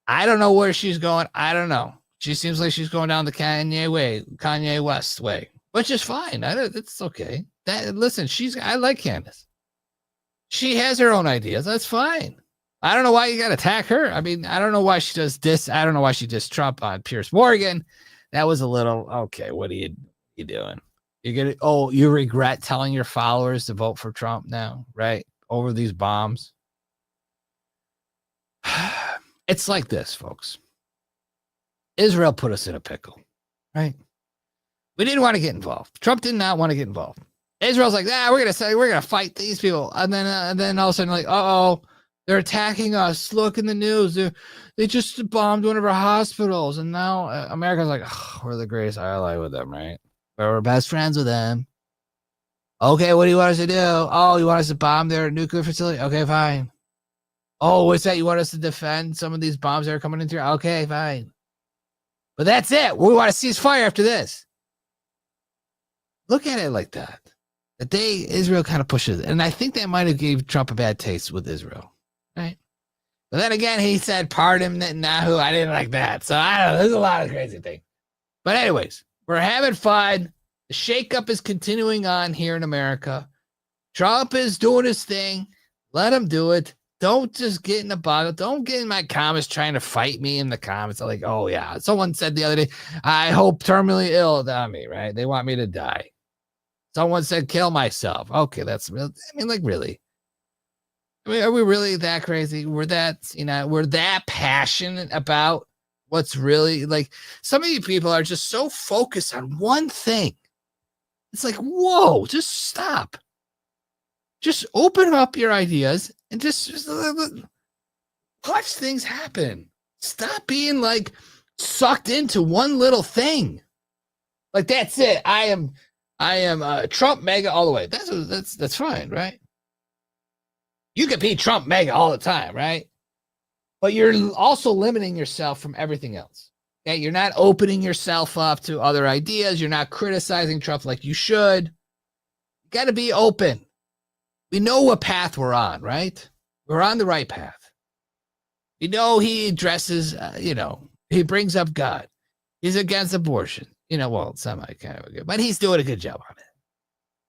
I don't know where she's going. I don't know. She seems like she's going down the Kanye West way, which is fine. It's okay. Listen, I like Candace. She has her own ideas. That's fine. I don't know why you got to attack her. I mean, I don't know why she does this. I don't know why she does Trump on Piers Morgan. That was a little, okay, what are you doing? You regret telling your followers to vote for Trump now, right? Over these bombs. It's like this, folks. Israel put us in a pickle, right? We didn't want to get involved. Trump did not want to get involved. Israel's like, we're gonna fight these people, and then all of a sudden, like, they're attacking us. Look in the news, they just bombed one of our hospitals, and now America's like, we're the greatest ally with them, right? We're best friends with them. Okay, what do you want us to do? Oh, you want us to bomb their nuclear facility? Okay, fine. Oh, what's that? You want us to defend some of these bombs that are coming into here? Okay, fine. But that's it. We want to cease fire after this. Look at it like that. The day Israel kind of pushes it. And I think that might have gave Trump a bad taste with Israel. Right? But then again, he said, pardon Netanyahu. I didn't like that. So I don't know. There's a lot of crazy things. But anyways, we're having fun. The shakeup is continuing on here in America. Trump is doing his thing. Let him do it. Don't just get in the bottle. Don't get in my comments trying to fight me in the comments. I'm like, oh, yeah. Someone said the other day, I hope terminally ill on me, right? They want me to die. Someone said, kill myself. Okay, that's real. I mean, like, really? I mean, are we really that crazy? We're that passionate about what's really, like, some of you people are just so focused on one thing. It's like, whoa, just stop. Just open up your ideas and just watch things happen. Stop being like sucked into one little thing. Like, that's it. I am Trump mega all the way. That's fine, right? You can be Trump mega all the time, right? But you're also limiting yourself from everything else. Okay, you're not opening yourself up to other ideas. You're not criticizing Trump like you should. You got to be open. We know what path we're on, right? We're on the right path. We know he addresses, he brings up God. He's against abortion. Well, semi kind of good, but he's doing a good job on it.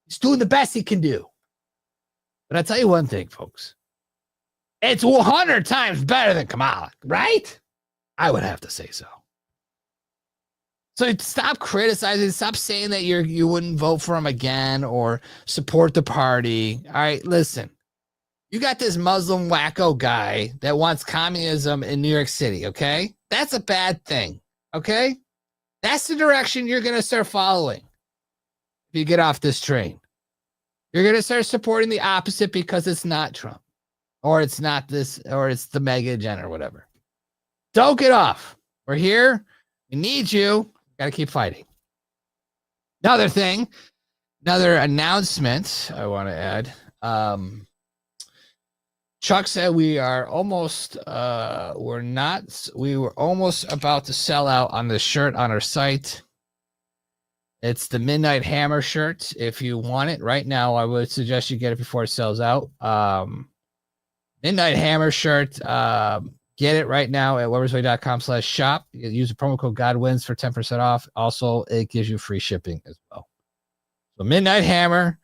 He's doing the best he can do. But I'll tell you one thing, folks. It's 100 times better than Kamala, right? I would have to say so. So stop criticizing. Stop saying that you wouldn't vote for him again or support the party. All right, listen. You got this Muslim wacko guy that wants communism in New York City, okay? That's a bad thing, okay? That's the direction you're going to start following if you get off this train. You're going to start supporting the opposite because it's not Trump or it's not this or it's the mega agenda or whatever. Don't get off. We're here. We need you. Got to keep fighting. Another announcement I want to add. Chuck said we were almost about to sell out on the shirt on our site. It's the Midnight Hammer shirt. If you want it right now, I would suggest you get it before it sells out. Midnight Hammer shirt. Get it right now at webersway.com/shop. You use the promo code GODWINS for 10% off. Also, it gives you free shipping as well. So Midnight Hammer.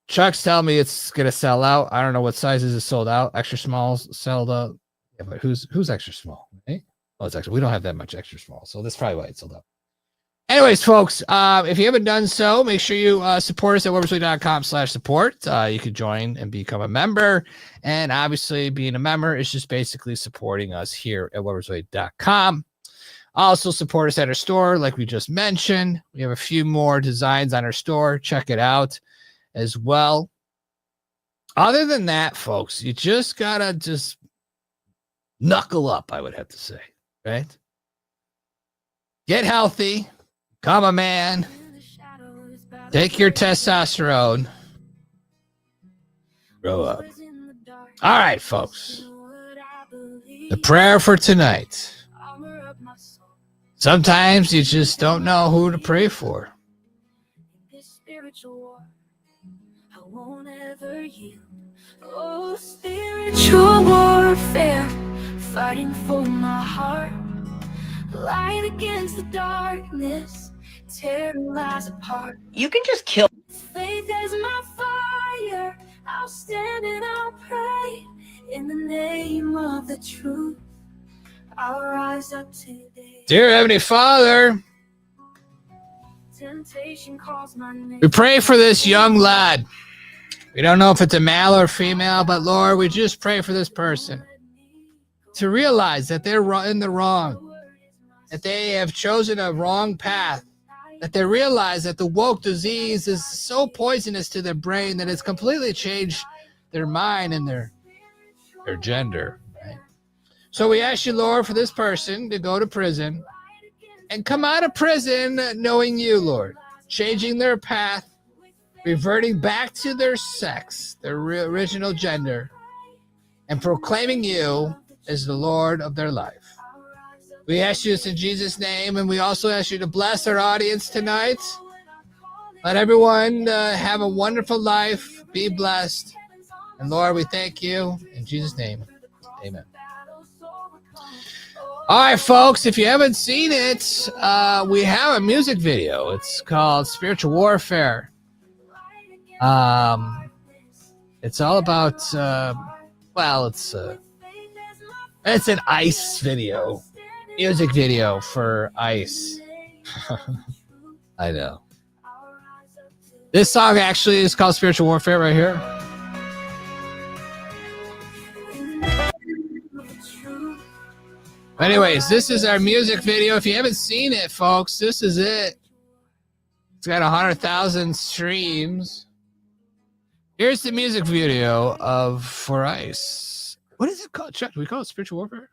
Chuck's telling me it's going to sell out. I don't know what sizes is sold out. Extra smalls sold out. Yeah, but who's extra small? Right? Oh, it's extra. We don't have that much extra small. So that's probably why it's sold out. Anyways, folks, if you haven't done so, make sure you support us at webersway.com/support. You can join and become a member. And obviously, being a member is just basically supporting us here at webersway.com. Also, support us at our store, like we just mentioned. We have a few more designs on our store. Check it out as well. Other than that, folks, you just got to Knuckle up, I would have to say, right? Get healthy, become a man, take your testosterone, grow up. All right, folks. The prayer for tonight. Sometimes you just don't know who to pray for. Oh, spiritual warfare, fighting for my heart, light against the darkness, tearing lies apart. You can just kill. Faith as my fire, I'll stand and I'll pray in the name of the truth. I'll rise up today. Dear Heavenly Father, Temptation calls my name. we pray for this young lad. We don't know if it's a male or female, but Lord, we just pray for this person to realize that they're in the wrong, that they have chosen a wrong path, that they realize that the woke disease is so poisonous to their brain that it's completely changed their mind and their gender. Right? So we ask you, Lord, for this person to go to prison and come out of prison knowing you, Lord, changing their path, reverting back to their sex, their original gender, and proclaiming you as the Lord of their life. We ask you this in Jesus' name, and we also ask you to bless our audience tonight. Let everyone have a wonderful life, be blessed, and Lord, we thank you in Jesus' name. Amen. All right, folks, if you haven't seen it, we have a music video. It's called Spiritual Warfare. It's all about, it's an ICE video, music video for ICE. I know. This song actually is called Spiritual Warfare right here. Anyways, this is our music video. If you haven't seen it, folks, this is it. It's got 100,000 streams. Here's the music video of For Ice. What is it called, Chuck? Do we call it Spiritual Warfare?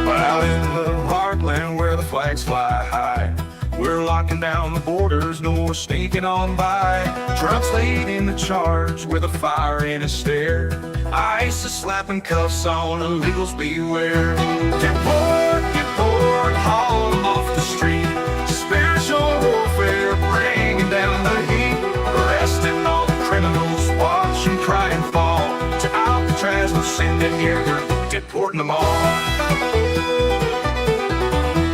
Out in the heartland where the flags fly high, we're locking down the borders, no more sneaking on by. Trump's leading the charge with a fire in his stare. ICE is slapping cuffs on illegals, beware. Deport, deport, haul them off the street. Spiritual warfare, bringing down the heat. Arresting all the criminals, watch them cry and fall. To Alcatraz, we're sending here, we're deporting them all.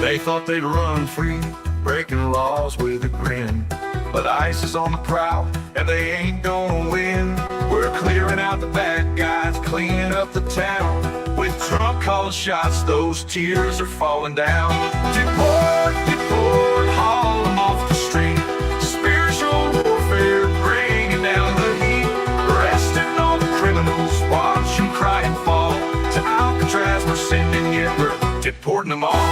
They thought they'd run free, breaking laws with a grin, but ICE is on the prowl, and they ain't gonna win. We're clearing out the bad guys, cleaning up the town. With Trump calling shots, those tears are falling down. Deport, deport, haul them off the street. Spiritual warfare, bringing down the heat. Arresting all the criminals, watch them cry and fall. To Alcatraz, we're sending you, we're deporting them all.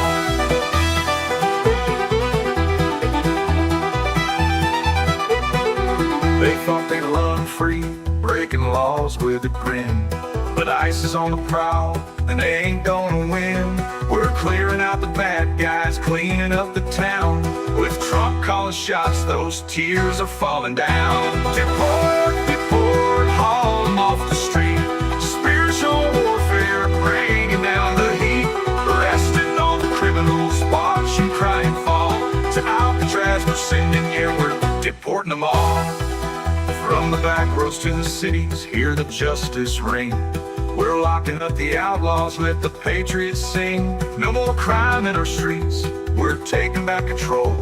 They thought they'd run free, breaking laws with a grin, but ICE is on the prowl, and they ain't gonna win. We're clearing out the bad guys, cleaning up the town. With Trump calling shots, those tears are falling down. Deport, deport, haul them off the street. Spiritual warfare, bringing down the heat. Arresting all the criminals, watch them cry and fall. To Alcatraz, we're sending you, we're deporting them all. From the back roads to the cities, hear the justice ring. We're locking up the outlaws, let the patriots sing. No more crime in our streets, we're taking back control.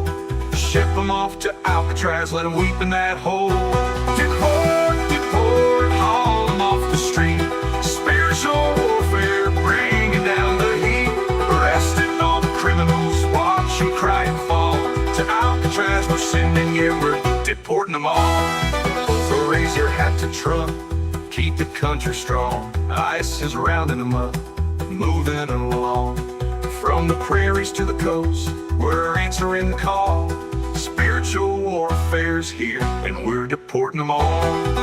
Ship them off to Alcatraz, let them weep in that hole. Deport, deport, haul them off the street. Spiritual warfare, bringing down the heat. Arresting all the criminals, watch them cry and fall. To Alcatraz, we're sending you, we're deporting them all. So raise your hat to Trump, keep the country strong. ICE is rounding them up, moving along. From the prairies to the coast, we're answering the call. Spiritual warfare. affairs here, and we're deporting them all.